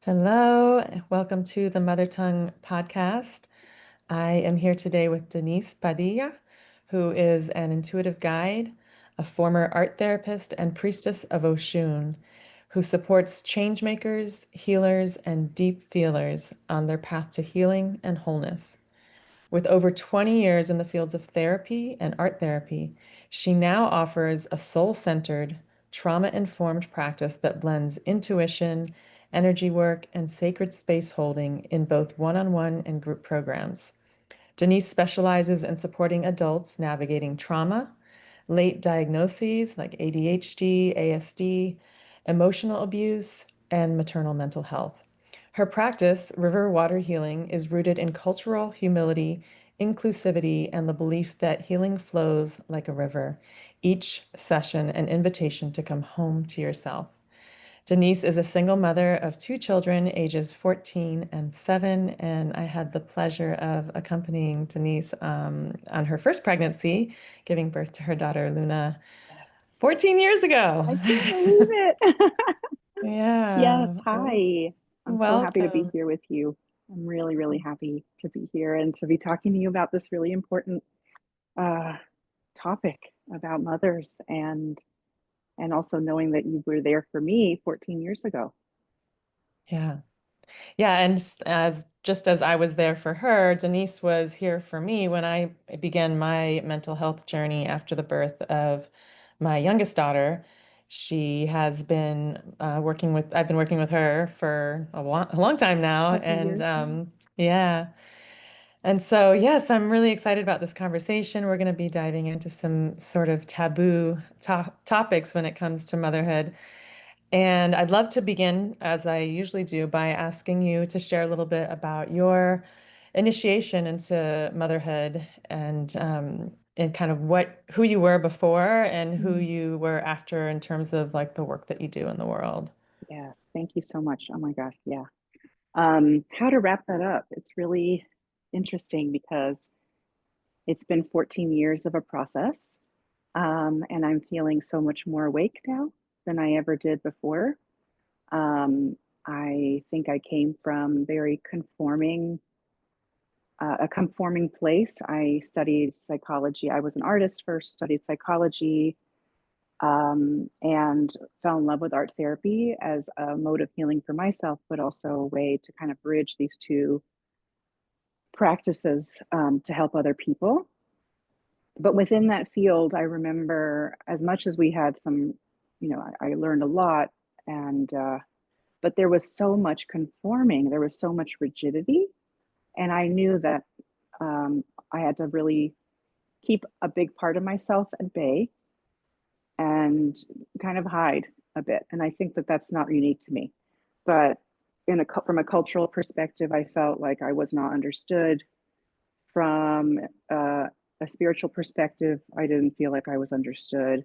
Hello, welcome to the Mother Tongue podcast. I am here today with Denise Padilla, who is an intuitive guide, a former art therapist, and priestess of Oshún, who supports changemakers, healers, and deep feelers on their path to healing and wholeness. With over 20 years in the fields of therapy and art therapy, she now offers a soul-centered, trauma-informed practice that blends intuition, energy work, and sacred space holding in both one-on-one and group programs. Denise specializes in supporting adults navigating trauma, late diagnoses like ADHD, ASD, emotional abuse, and maternal mental health. Her practice, river water healing, is rooted in cultural humility, inclusivity, and the belief that healing flows like a river, each session an invitation to come home to yourself. Denise is a single mother of two children, ages 14 and 7, and I had the pleasure of accompanying Denise on her first pregnancy, giving birth to her daughter Luna Yes, 14 years ago. I can't believe it. Yes, Yeah, hi. I'm so happy to be welcome. here with you. I'm really, really happy to be here and to be talking to you about this really important uh, topic about mothers and also knowing that you were there for me 14 years ago. Yeah. Yeah, and as I was there for her, Denise was here for me when I began my mental health journey after the birth of my youngest daughter. She has been I've been working with her for a long time now, Couple and years now. yeah. And so, yes, I'm really excited about this conversation. We're going to be diving into some sort of taboo topics when it comes to motherhood. And I'd love to begin, as I usually do, by asking you to share a little bit about your initiation into motherhood and kind of who you were before and who Mm. you were after in terms of like the work that you do in the world. Yes, thank you so much. Oh my gosh, yeah. How to wrap that up? It's really interesting because it's been 14 years of a process. And I'm feeling so much more awake now than I ever did before. Um, I think I came from very a conforming place. I studied psychology. I was an artist first, studied psychology, and fell in love with art therapy as a mode of healing for myself, but also a way to kind of bridge these two practices to help other people. But within that field, I remember as much as we had some, I learned a lot, and but there was so much conforming, there was so much rigidity, and I knew that I had to really keep a big part of myself at bay and kind of hide a bit. And I think that that's not unique to me, but from a cultural perspective, I felt like I was not understood. From a spiritual perspective, I didn't feel like I was understood.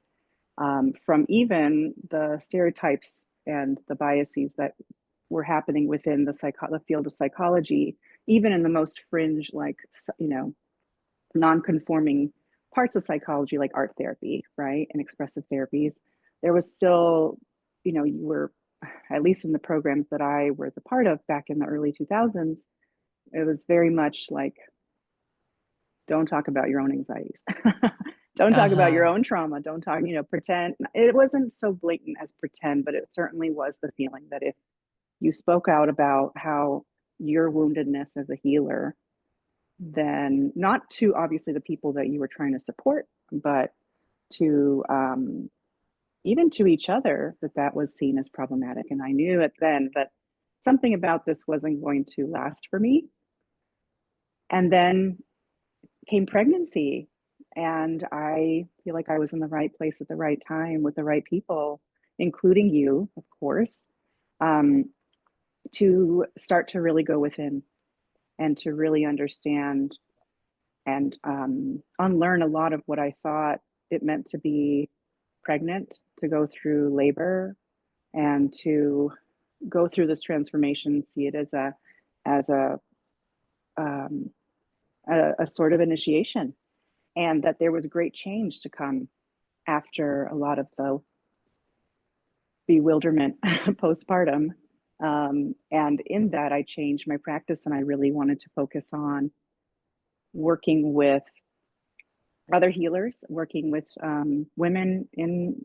From even the stereotypes and the biases that were happening within the field of psychology, even in the most fringe, like, non-conforming parts of psychology, like art therapy, right, and expressive therapies, there was still, you were, at least in the programs that I was a part of back in the early 2000s, it was very much like, don't talk about your own anxieties. Don't talk about your Uh-huh. own trauma. Don't talk, pretend. It wasn't so blatant as pretend, but it certainly was the feeling that if you spoke out about how your woundedness as a healer, then not to obviously the people that you were trying to support, but to even to each other, that was seen as problematic. And I knew it then that something about this wasn't going to last for me. And then came pregnancy, and I feel like I was in the right place at the right time with the right people, including you, of course, um, to start to really go within and to really understand and unlearn a lot of what I thought it meant to be pregnant, to go through labor, and to go through this transformation, see it as um, a sort of initiation, and that there was great change to come after a lot of the bewilderment postpartum. And in that, I changed my practice and I really wanted to focus on working with other healers, working with women in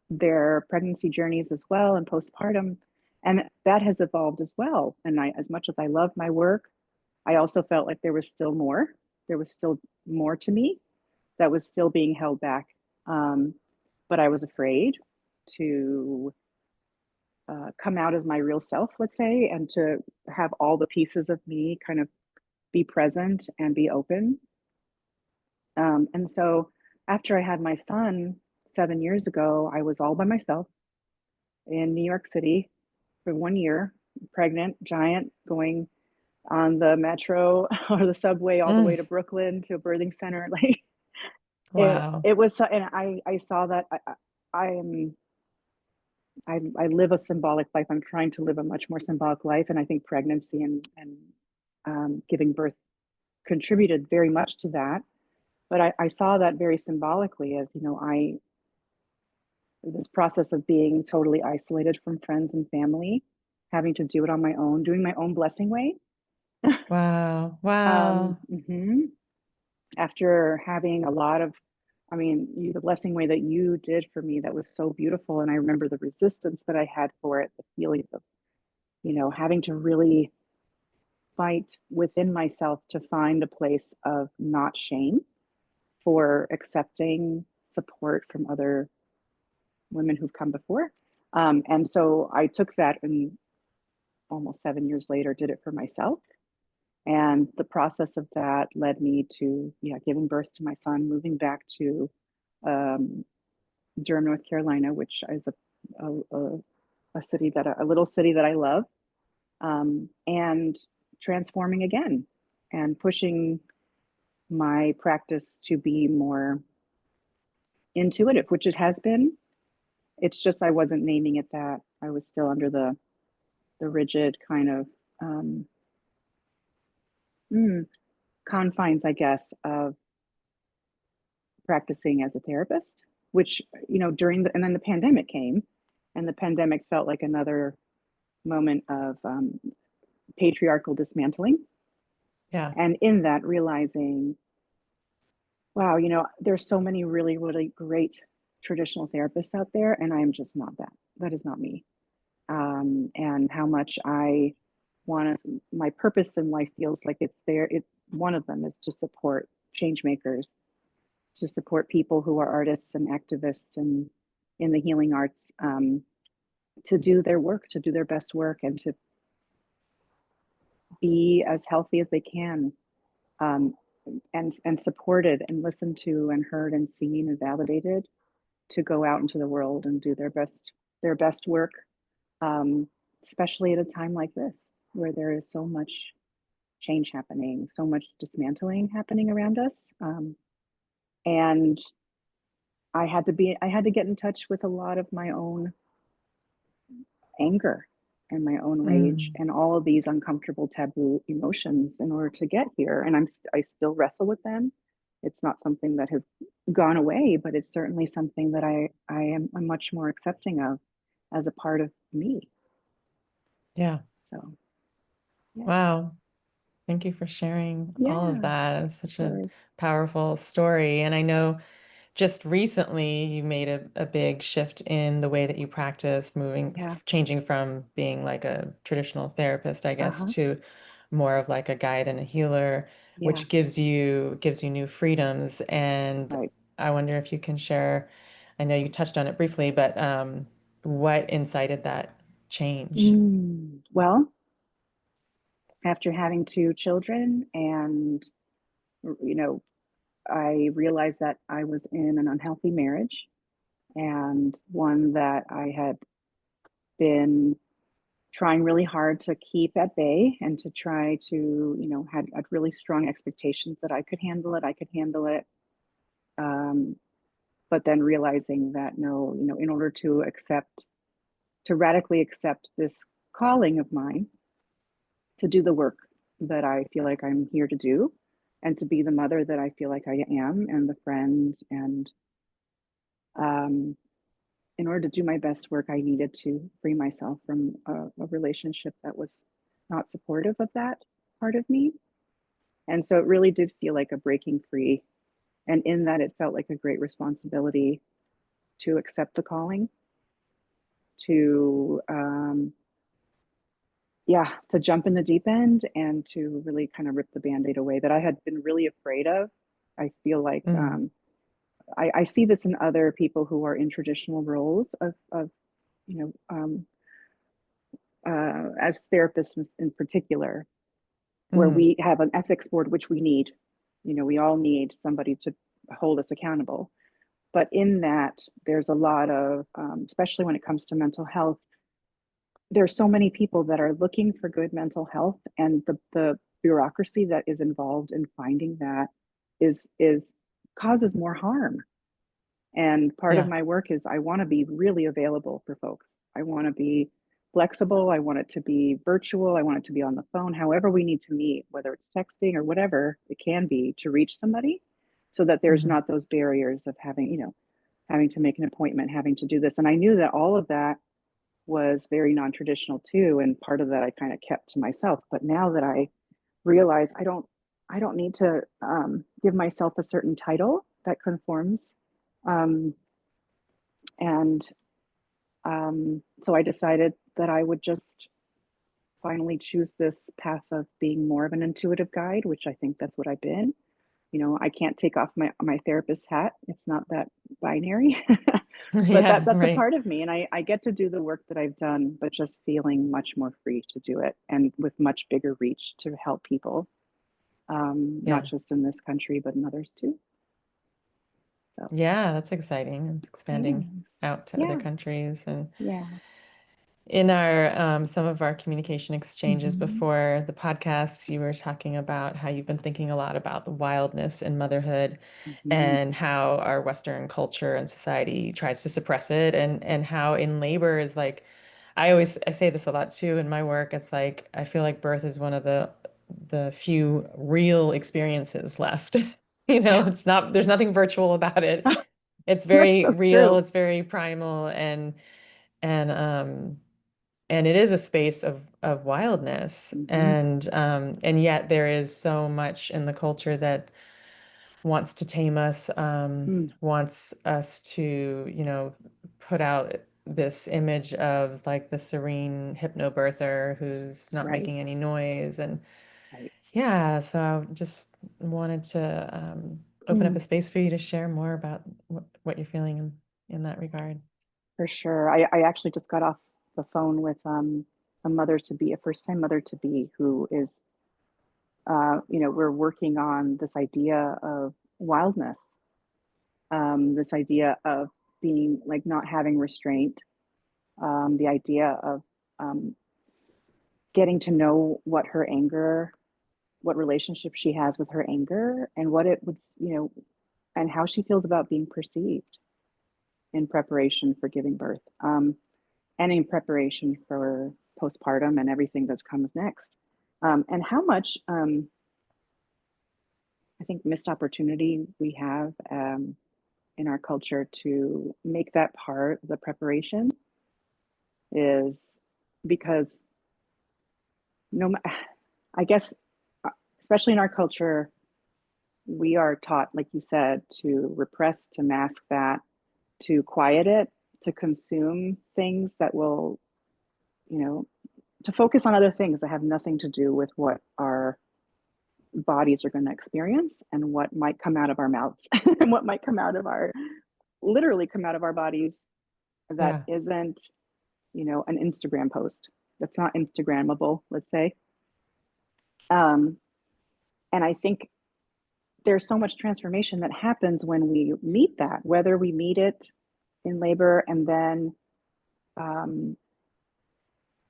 their pregnancy journeys as well and postpartum. And that has evolved as well. And as much as I love my work, I also felt like there was still more. There was still more to me that was still being held back. Um, but I was afraid to come out as my real self, let's say, and to have all the pieces of me kind of be present and be open. And so after I had my son 7 years ago, I was all by myself in New York City for 1 year, pregnant, giant, going on the metro or the subway all the way Mm, to Brooklyn to a birthing center. Like wow. it was, and I saw that I am I live a symbolic life. I'm trying to live a much more symbolic life, and I think pregnancy and giving birth contributed very much to that. But I saw that very symbolically as, I this process of being totally isolated from friends and family, having to do it on my own, doing my own blessing way. Wow. Wow. Mhm. After having a lot of, I mean, the blessing way that you did for me, that was so beautiful. And I remember the resistance that I had for it, the feelings of, having to really fight within myself to find a place of not shame for accepting support from other women who've come before. And so I took that and almost 7 years later did it for myself. And the process of that led me to, yeah, giving birth to my son, moving back to um, Durham, North Carolina, which is a city a little city that I love, and transforming again and pushing my practice to be more intuitive, which it has been. It's just I wasn't naming it that. I was still under the rigid kind of um, mm, confines, I guess, of practicing as a therapist. Which during and then the pandemic came, and the pandemic felt like another moment of patriarchal dismantling. Yeah. And in that, realizing, wow, there's so many really, really great traditional therapists out there, and I am just not that. That is not me. And how much I want to, my purpose in life feels like it's there. One of them is to support change makers, to support people who are artists and activists and in the healing arts, to do their work, to do their best work, and to be as healthy as they can, um, and supported and listened to and heard and seen and validated to go out into the world and do their best work, um, especially at a time like this where there is so much change happening, so much dismantling happening around us. And I had to get in touch with a lot of my own anger and my own rage Mm, and all of these uncomfortable taboo emotions in order to get here. And I still wrestle with them. It's not something that has gone away, but it's certainly something that I'm much more accepting of as a part of me. yeah. So yeah, Wow. Thank you for sharing all of yeah, that. It's of such a course. powerful story. And I know just recently you made a big shift in the way that you practice, Yeah, changing from being like a traditional therapist, I guess, uh-huh, to more of like a guide and a healer, yeah, which gives you new freedoms. And right. I wonder if you can share, I know you touched on it briefly, but what incited that change? Well, after having two children and you know I realized that I was in an unhealthy marriage, and one that I had been trying really hard to keep at bay and to try to, had really strong expectations that I could handle it. Um, but then realizing that no, in order to radically accept this calling of mine, to do the work that I feel like I'm here to do, and to be the mother that I feel like I am, and the friend, and um, in order to do my best work, I needed to free myself from a relationship that was not supportive of that part of me. And so it really did feel like a breaking free. And in that, it felt like a great responsibility to accept the calling, to, yeah, to jump in the deep end and to really kind of rip the band-aid away that I had been really afraid of. I feel like Mm, I see this in other people who are in traditional roles of you know, as therapists in particular, where mm, we have an ethics board, which we need. We all need somebody to hold us accountable. But in that, there's a lot of, especially when it comes to mental health, there's so many people that are looking for good mental health, and the bureaucracy that is involved in finding that is causes more harm. And part of yeah. my work is I want to be really available for folks. I want to be flexible. I want it to be virtual. I want it to be on the phone, however we need to meet, whether it's texting or whatever it can be to reach somebody, so that there's Hmm. not those barriers of having to make an appointment, having to do this. And I knew that all of that was very non-traditional too. And part of that I kind of kept to myself. But now that I realize I don't need to give myself a certain title that conforms. Um, and so I decided that I would just finally choose this path of being more of an intuitive guide, which I think that's what I've been. I can't take off my therapist hat. It's not that binary, but Yeah, that's a right. part of me, and I get to do the work that I've done, but just feeling much more free to do it, and with much bigger reach to help people, not Yeah. just in this country, but in others too. So Yeah, that's exciting. It's yeah, expanding out to other yeah, countries. And yeah. in our some of our communication exchanges Hmm. before the podcast, you were talking about how you've been thinking a lot about the wildness in motherhood Hmm. and how our Western culture and society tries to suppress it, and how in labor is like I say this a lot too in my work. It's like I feel like birth is one of the few real experiences left. Yeah. It's not there's nothing virtual about it. It's That's very so real, true. it's very primal, and and it is a space of wildness, Hmm. and yet there is so much in the culture that wants to tame us, Mm, wants us to, put out this image of like the serene hypnobirther who's not right, making any noise. And right. yeah, so I just wanted to open up Mm, a space for you to share more about what you're feeling in that regard. for sure. I actually just got off the phone with a mother to be, a first time mother to be, who is, we're working on this idea of wildness, this idea of being like not having restraint, the idea of um, getting to know what relationship she has with her anger, and what it would, and how she feels about being perceived in preparation for giving birth, and in preparation for postpartum and everything that comes next. And how much, I think, missed opportunity we have in our culture to make that part of the preparation, is because no, I guess, especially in our culture, we are taught, like you said, to repress, to mask that, to quiet it, to consume things that will, you know, to focus on other things that have nothing to do with what our bodies are going to experience and what might come out of our mouths and what might come out of our literally come out of our bodies that Yeah. isn't, an Instagram post that's not Instagrammable, let's say. Um, and I think there's so much transformation that happens when we meet that, whether we meet it in labor and then um,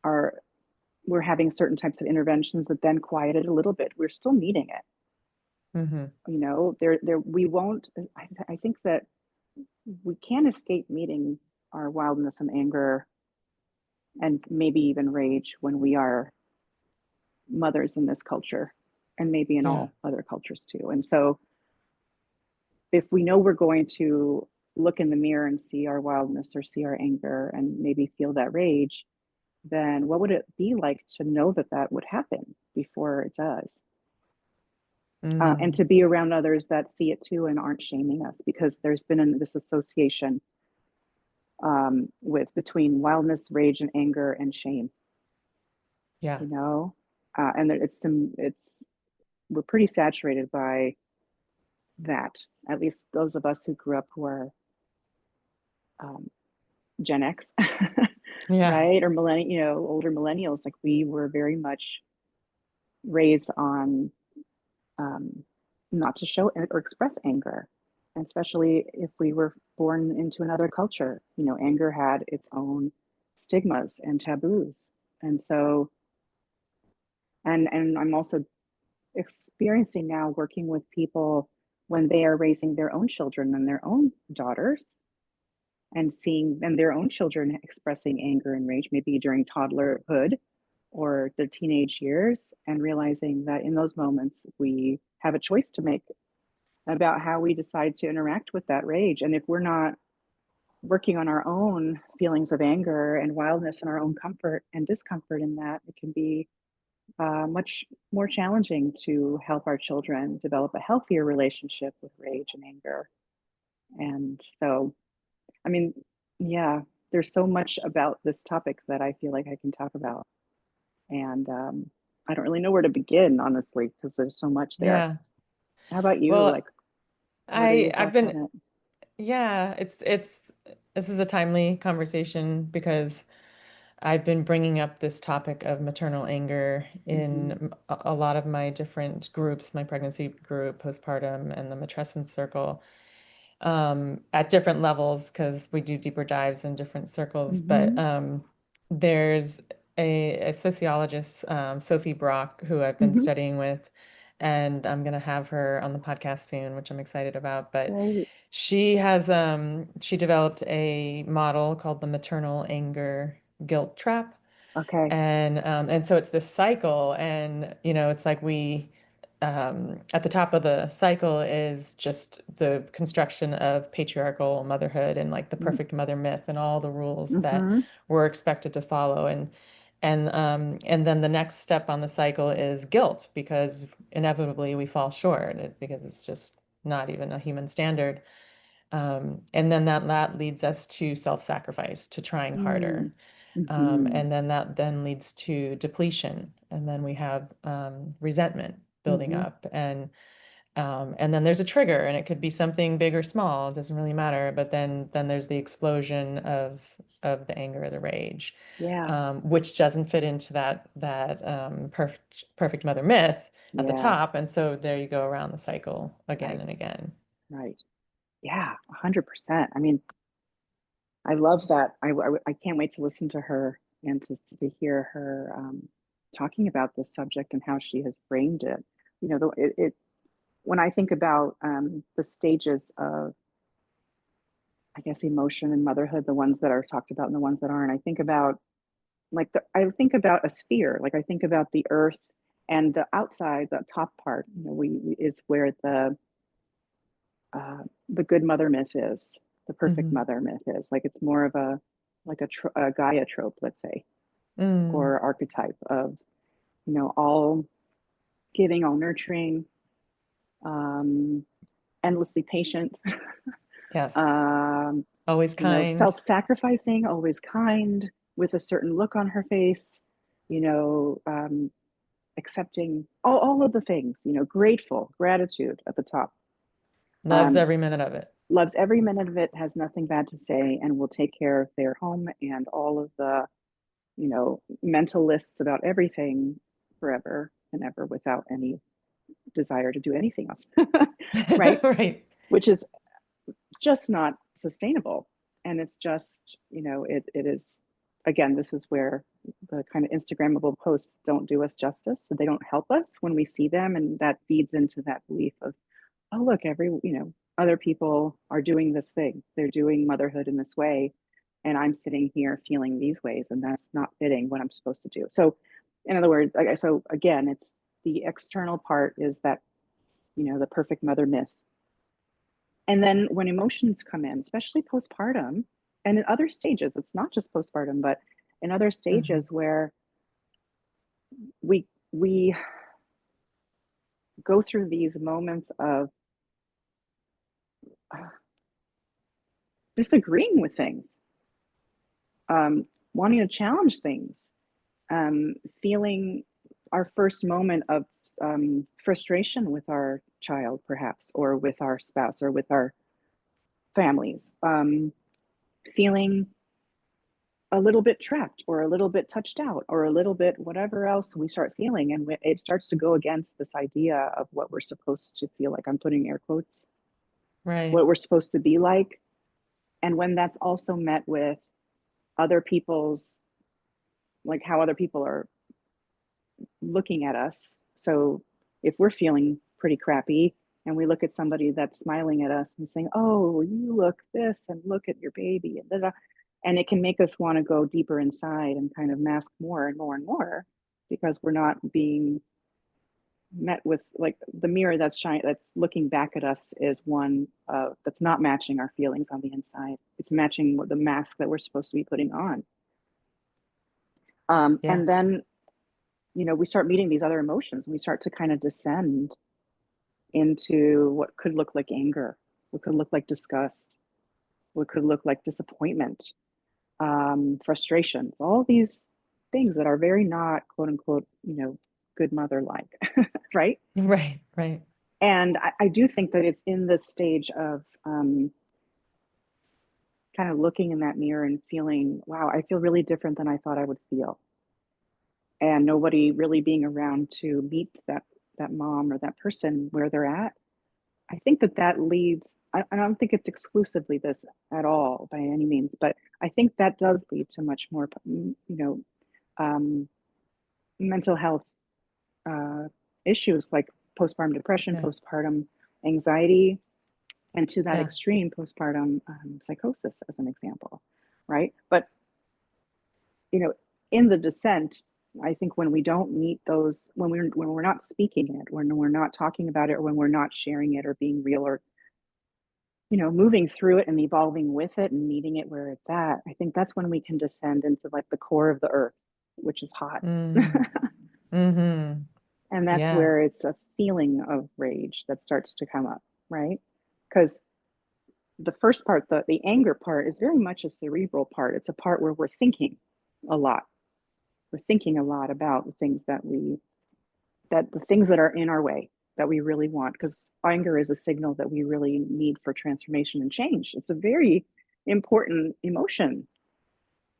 are we're having certain types of interventions that then quiet it a little bit. We're still meeting it. Hmm. There we won't. I think that we can't escape meeting our wildness and anger and maybe even rage when we are mothers in this culture, and maybe in Yeah. all other cultures too. And so if we know we're going to look in the mirror and see our wildness or see our anger and maybe feel that rage, then what would it be like to know that that would happen before it does? And Mm, to be around others that see it too and aren't shaming us, because there's been this association with between wildness, rage, and anger and shame. yeah. You know, and it's we're pretty saturated by that. At least those of us who grew up who are um, Gen X, Yeah. right, or millennial, older millennials. Like we were very much raised on um, not to show or express anger, especially if we were born into another culture. Anger had its own stigmas and taboos, and so and I'm also experiencing now working with people when they are raising their own children and their own daughters and seeing them their own children expressing anger and rage maybe during toddlerhood or their teenage years, and realizing that in those moments we have a choice to make about how we decide to interact with that rage. And if we're not working on our own feelings of anger and wildness and our own comfort and discomfort in that, it can be much more challenging to help our children develop a healthier relationship with rage and anger. And so, I mean, yeah, there's so much about this topic that I feel like I can talk about. And I don't really know where to begin, honestly, because there's so much there. Yeah. How about you? Well, Like, what are your I've thoughts been on it? yeah, it's this is a timely conversation because I've been bringing up this topic of maternal anger Mm-hmm. in a lot of my different groups, my pregnancy group, postpartum, and the matrescence circle, at different levels because we do deeper dives in different circles. But Mm-hmm. there's a sociologist, Sophie Brock, who I've been Mm-hmm. studying with, and I'm going to have her on the podcast soon, which I'm excited about. But Great. she developed a model called the maternal anger guilt trap, Okay. and so it's this cycle, and it's like at the top of the cycle is just the construction of patriarchal motherhood and like the perfect mother myth and all the rules that Mm-hmm. we're expected to follow, and then the next step on the cycle is guilt because inevitably we fall short. It's because it's just not even a human standard. And then that leads us to self-sacrifice, to trying harder. Mm-hmm. And then that then leads to depletion. And then we have resentment building Mm-hmm. up. And then there's a trigger, and it could be something big or small, it doesn't really matter. But then there's the explosion of the anger or the rage, Yeah. which doesn't fit into that perfect mother myth at the Yeah. top. And so there you go around the cycle again Right. and again. Right. Yeah. 100%. I mean, I love that. I can't wait to listen to her and to hear her talking about this subject and how she has framed it. When I think about the stages of, I guess, emotion and motherhood, the ones that are talked about and the ones that aren't, I think about I think about a sphere. Like I think about the earth, and the outside, the top part, we is where the good mother myth is, the perfect Hmm. mother myth is. Like it's more of a Gaia trope, let's say, Mm, or archetype of, all giving, all nurturing, um, endlessly patient, yes. um, Always kind. self-sacrificing, always kind, with a certain look on her face, you know, um, accepting all of the things, grateful, gratitude at the top. Loves Um, every minute of it. Loves every minute of it, has nothing bad to say, and will take care of their home and all of the, mental lists about everything forever and ever without any desire to do anything else. Right? Right. Which is just not sustainable. And it's just, it is, again, this is where the kind of Instagrammable posts don't do us justice. So they don't help us when we see them. And that feeds into that belief of, oh, look, other people are doing this thing. They're doing motherhood in this way. And I'm sitting here feeling these ways, and that's not fitting what I'm supposed to do. So, in other words, so again, it's the external part is that, the perfect mother myth. And then when emotions come in, especially postpartum and in other stages, it's not just postpartum, but in other Hmm. stages where we go through these moments of uh, disagreeing with things, wanting to challenge things, feeling our first moment of frustration with our child, perhaps, or with our spouse, or with our families, feeling a little bit trapped, or a little bit touched out, or a little bit whatever else we start feeling. And it starts to go against this idea of what we're supposed to feel like. I'm putting air quotes, Right. what we're supposed to be like. And when that's also met with other people's, like how other people are looking at us. So if we're feeling pretty crappy and we look at somebody that's smiling at us and saying, "Oh, you look this, and look at your baby," and da-da, and it can make us want to go deeper inside and kind of mask more and more and more, because we're not being met with, like, the mirror that's looking back at us is one that's not matching our feelings on the inside. It's matching the mask that we're supposed to be putting on. Yeah. And then, we start meeting these other emotions, and we start to kind of descend into what could look like anger, what could look like disgust, what could look like disappointment, frustrations, all these things that are very not, quote unquote, good mother like, right? Right. Right. And I do think that it's in this stage of kind of looking in that mirror and feeling, wow, I feel really different than I thought I would feel. And nobody really being around to meet that mom or that person where they're at. I think that leads, I don't think it's exclusively this at all by any means, but I think that does lead to much more, um, mental health uh, issues like postpartum depression, Yeah. postpartum anxiety, and to that Yeah. extreme, postpartum psychosis, as an example, right? But, you know, in the descent, I think when we don't meet those, when we're not speaking it, when we're not talking about it, or when we're not sharing it or being real, or moving through it and evolving with it and meeting it where it's at, I think that's when we can descend into like the core of the earth, which is hot. Mm. Hmm. And that's Yeah. where it's a feeling of rage that starts to come up, right? Because the first part, the anger part, is very much a cerebral part. It's a part where we're thinking a lot. We're thinking a lot about the things that the things that are in our way that we really want, because anger is a signal that we really need for transformation and change. It's a very important emotion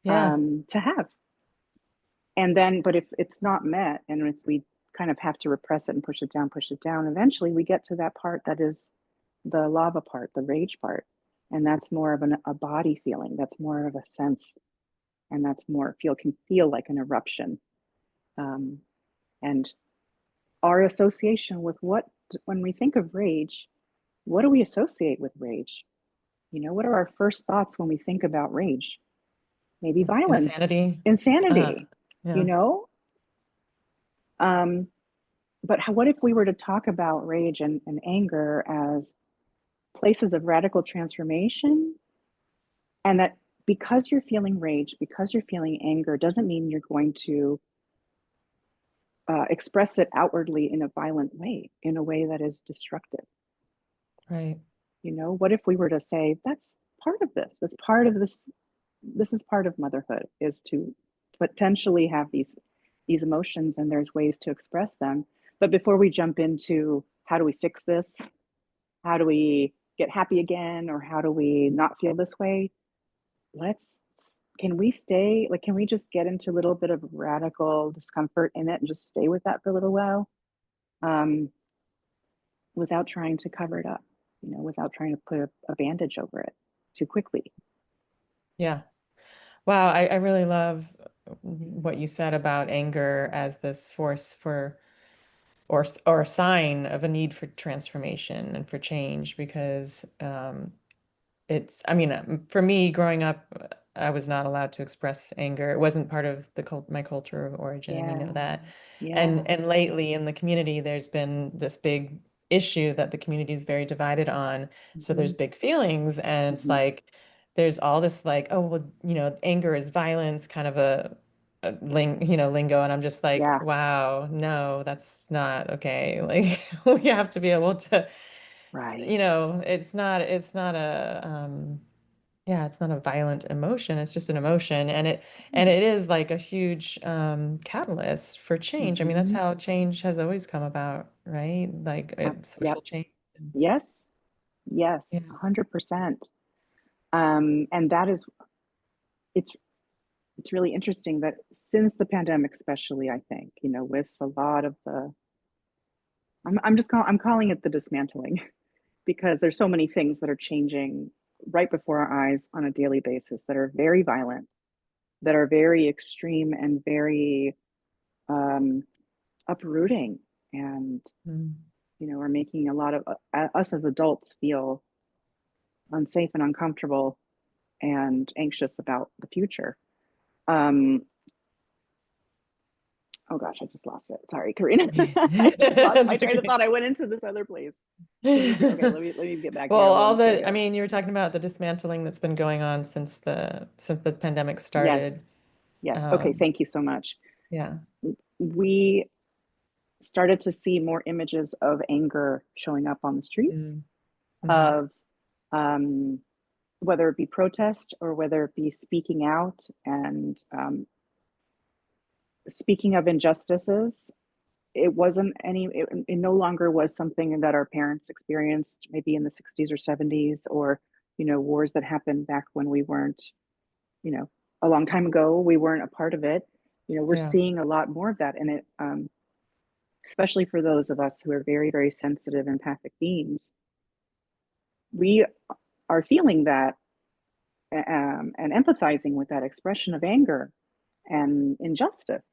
Yeah. to have. And then, but if it's not met, and if we kind of have to repress it and push it down, eventually we get to that part that is the lava part, the rage part. And that's more of a body feeling. That's more of a sense. And that's more can feel like an eruption. Um, and our association with when we think of rage, what do we associate with rage? What are our first thoughts when we think about rage? Maybe violence, Insanity. Uh, insanity, you yeah. know? Um, but what if we were to talk about rage and anger as places of radical transformation? And that because you're feeling rage, because you're feeling anger, doesn't mean you're going to express it outwardly in a violent way, in a way that is destructive. Right. What if we were to say, that's part of this, that's part of this, this is part of motherhood, is to potentially have these emotions, and there's ways to express them. But before we jump into how do we fix this, how do we get happy again, or how do we not feel this way, let's can we stay, like, can we just get into a little bit of radical discomfort in it and just stay with that for a little while, um, without trying to cover it up, without trying to put a bandage over it too quickly. Yeah. Wow. I really love what you said about anger as this force for, or a sign of a need for transformation and for change, because I mean, for me growing up, I was not allowed to express anger. It wasn't part of my culture of origin, and Yeah, that. yeah, And lately in the community, there's been this big issue that the community is very divided on. So there's Mhm. big feelings, and it's Mhm. like there's all this like, oh well, anger is violence, kind of lingo, and I'm just like, Yeah, wow, no, that's not okay. Like we have to be able to, right. it's not yeah, it's not a violent emotion. It's just an emotion, and Hmm. it is like a huge catalyst for change. I mean, that's Hmm. how change has always come about, right? Like Yep. social change. Yes. Yes. Yeah. 100%. And that is, it's it's really interesting that since the pandemic, especially, I think, with a lot of the, I'm calling it the dismantling because there's so many things that are changing right before our eyes on a daily basis that are very violent, that are very extreme and very um, uprooting, and Mm. are making a lot of us as adults feel unsafe and uncomfortable and anxious about the future. Um, oh gosh, I just lost it. Sorry, Karina. I just lost That's my train of okay. thought. I went into this other place. Okay, let me get back here. Well, Hold on a I second. mean, you were talking about the dismantling that's been going on since the pandemic Yes, started. yes. Okay, Um, thank you so much. yeah. We started to see more images of anger showing up on the streets, Mm. Hmm. of um, whether it be protest or whether it be speaking out and speaking of injustices. It wasn't it no longer was something that our parents experienced maybe in the 60s or 70s, or wars that happened back when we weren't, you know a long time ago, we weren't a part of it. We're Yeah. seeing a lot more of that, and it especially for those of us who are very, very sensitive, empathic beings, we are feeling that, and empathizing with that expression of anger and injustice.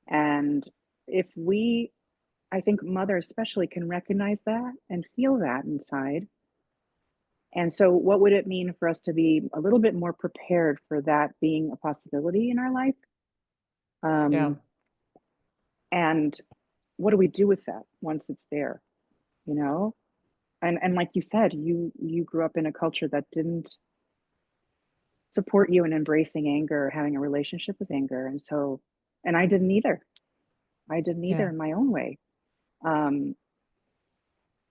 And if we, I think mothers especially can recognize that and feel that inside. And so, what would it mean for us to be a little bit more prepared for that being a possibility in our life? Yeah. Um, and what do we do with that once it's there? You know, and like you said, you grew up in a culture that didn't support you in embracing anger, having a relationship with anger, and so, and I didn't either. I didn't either Yeah. in my own way. Um,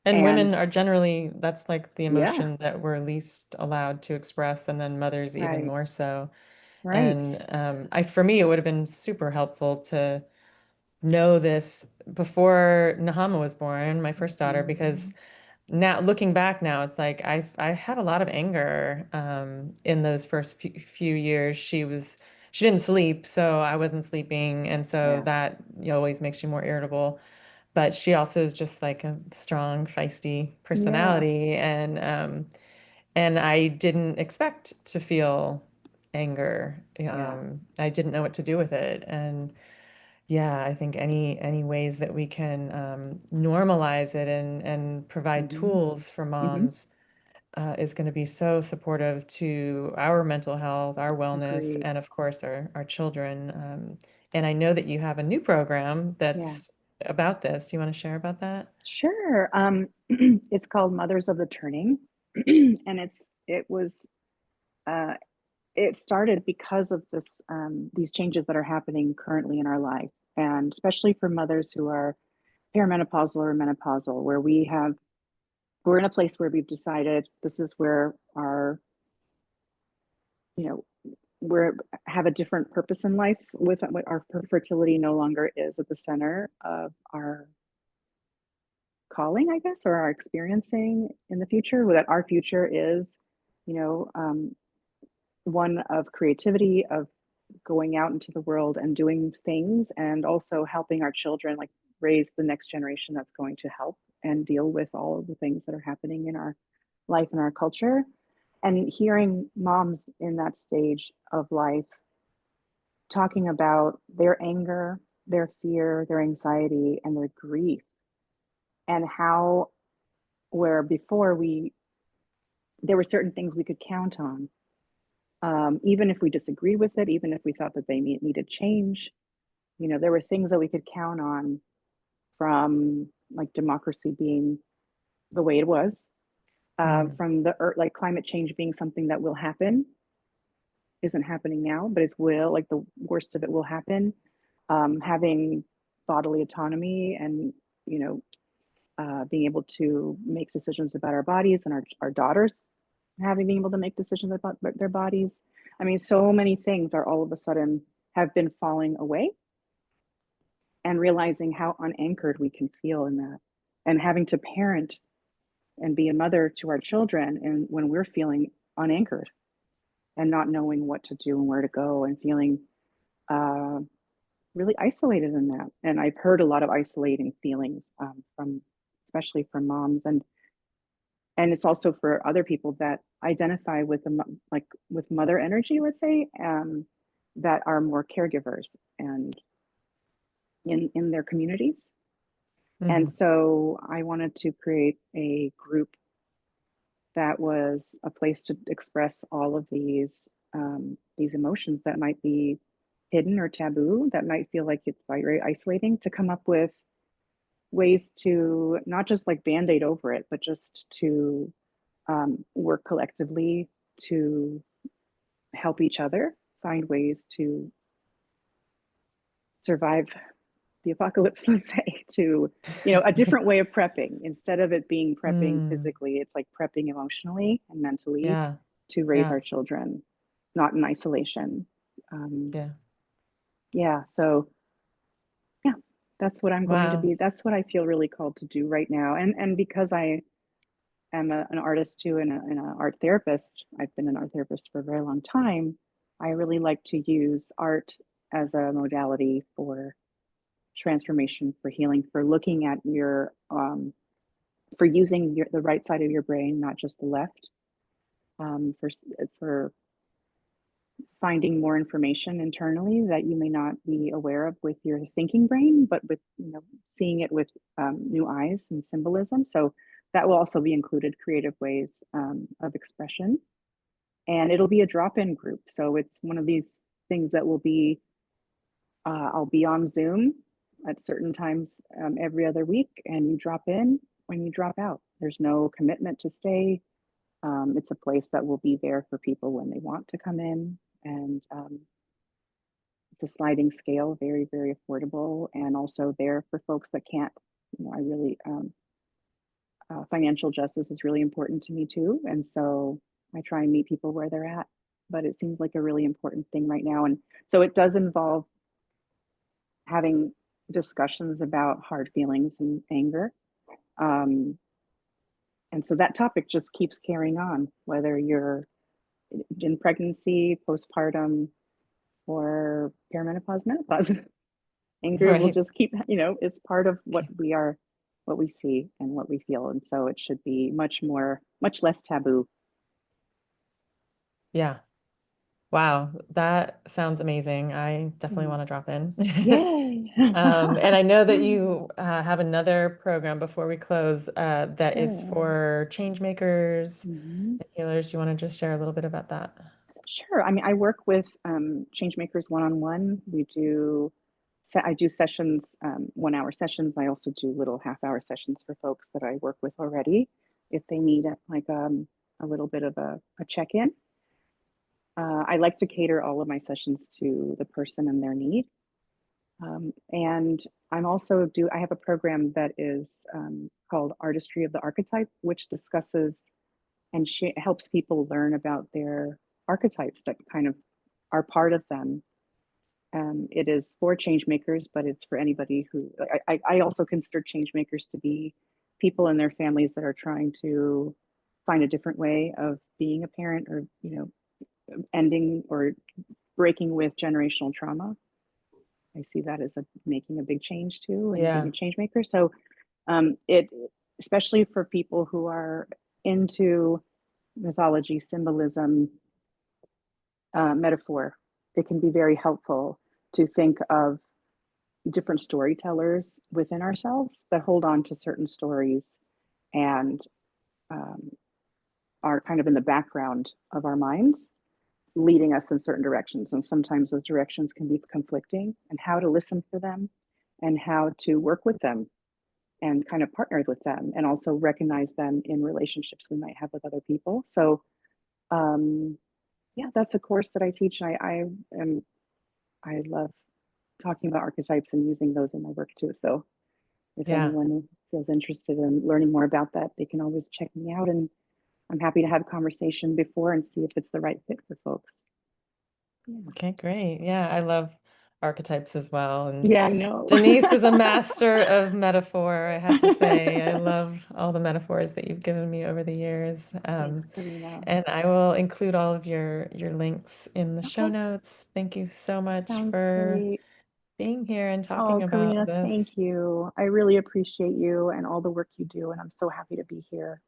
And and women are generally, that's like the yeah, emotion that we're least allowed to express, and then mothers even right, more so. right. And for me, it would have been super helpful to know this before Nahama was born, my first daughter, Mhm. because now looking back now, it's like I had a lot of anger in those first few years. She didn't sleep, so I wasn't sleeping, and so Yeah, that always makes you more irritable. But she also is just like a strong, feisty yeah, personality, and I didn't expect to feel anger. yeah. I didn't know what to do with it, and yeah, I think any ways that we can normalize it and provide Mhm. tools for Mhm. moms is going to be so supportive to our mental health, our wellness, Agreed. and of course our children. And I know that you have a new program Yeah. that's about this. Do you want to share about that? Sure. It's called Mothers of the Turning, and uh, it started because of these changes that are happening currently in our life, and especially for mothers who are perimenopausal or menopausal, where we're in a place where we've decided this is where you know, we're have a different purpose in life, with our fertility no longer is at the center of our calling, I guess, or our experiencing in the future. That our future is, you know, um, one of creativity, of going out into the world and doing things, and also helping our children, like raise the next generation that's going to help and deal with all of the things that are happening in our life and our culture. And hearing moms in that stage of life talking about their anger, their fear, their anxiety, and their grief, and how, where before there were certain things we could count on, even if we disagree with it, even if we thought that they needed change. There were things that we could count on from like democracy being the way it was, Mm. from the earth, like climate change being something that will happen, isn't happening now, but it will, like the worst of it will happen. Having bodily autonomy and, you know, being able to make decisions about our bodies and our daughters having being able to make decisions about their bodies. I mean, so many things are all of a sudden have been falling away, and realizing how unanchored we can feel in that, and having to parent and be a mother to our children and when we're feeling unanchored and not knowing what to do and where to go and feeling uh, really isolated in that. And I've heard a lot of isolating feelings from, especially from moms, and it's also for other people that identify with the like with mother energy, let's say, that are more caregivers and in their communities. And Hmm. so I wanted to create a group that was a place to express all of these emotions that might be hidden or taboo, that might feel like it's very isolating, to come up with ways to not just like band-aid over it, but just to work collectively to help each other find ways to survive the apocalypse, let's say, to, you know, a different way of prepping. Instead of it being prepping Mm. physically, it's like prepping emotionally and mentally Yeah. to raise Yeah. our children, not in isolation. Um, Yeah. yeah, so yeah, that's what I'm going to Wow. be. That's what I feel really called to do right now. And because I am an artist too, and an art therapist, I've been an art therapist for a very long time. I really like to use art as a modality for transformation, for healing, for looking at your for using the right side of your brain, not just the left, for finding more information internally that you may not be aware of with your thinking brain, but with, you know, seeing it with new eyes and symbolism. So that will also be included, creative ways of expression, and it'll be a drop-in group. So it's one of these things that will be I'll be on Zoom at certain times every other week, and you drop in when you drop out. There's no commitment to stay. It's a place that will be there for people when they want to come in, and it's a sliding scale, very, very affordable, and also there for folks that can't. You know, I really financial justice is really important to me too, and so I try and meet people where they're at. But it seems like a really important thing right now, and so it does involve having discussions about hard feelings and anger. Um, and so that topic just keeps carrying on, whether you're in pregnancy, postpartum, or perimenopause, menopause. Anger will Right. just keep, you know, it's part of what we are, what we see and what we feel. And so it should be much more, much less taboo. Yeah. Wow. That sounds amazing. I definitely Mm. want to drop in. Yay. And I know that you have another program before we close that is Sure. for change makers Mhm. and healers. Do you want to just share a little bit about that? Sure. I mean, I work with change makers one-on-one. I do sessions, 1 hour sessions. I also do little half-hour sessions for folks that I work with already, if they need a little bit of a check-in. I like to cater all of my sessions to the person and their need. And I have a program that is called Artistry of the Archetype, which discusses and helps people learn about their archetypes that kind of are part of them. It is for change makers, but it's for anybody who I also consider change makers to be people and their families that are trying to find a different way of being a parent, or, you know, ending or breaking with generational trauma. I see that as making a big change too, and being Yeah. a change maker. So it, especially for people who are into mythology, symbolism, metaphor, it can be very helpful to think of different storytellers within ourselves that hold on to certain stories and um, are kind of in the background of our minds, leading us in certain directions. And sometimes those directions can be conflicting, and how to listen for them and how to work with them. and kind of partnered with them and also recognize them in relationships we might have with other people. So um, yeah, that's a course that I teach. And I love talking about archetypes and using those in my work too. So if Yeah. anyone feels interested in learning more about that, they can always check me out. And I'm happy to have a conversation before and see if it's the right fit for folks. Yeah. Okay, great. Yeah, I love archetypes as well. And Yeah, I know. Denise is a master of metaphor, I have to say. I love all the metaphors that you've given me over the years. Thanks, Karina. And I will include all of your links in the show Okay, notes. Thank you so much sounds for great. being here and Oh, talking about Karina, thank this. you. I really appreciate you and all the work you do, and I'm so happy to be here.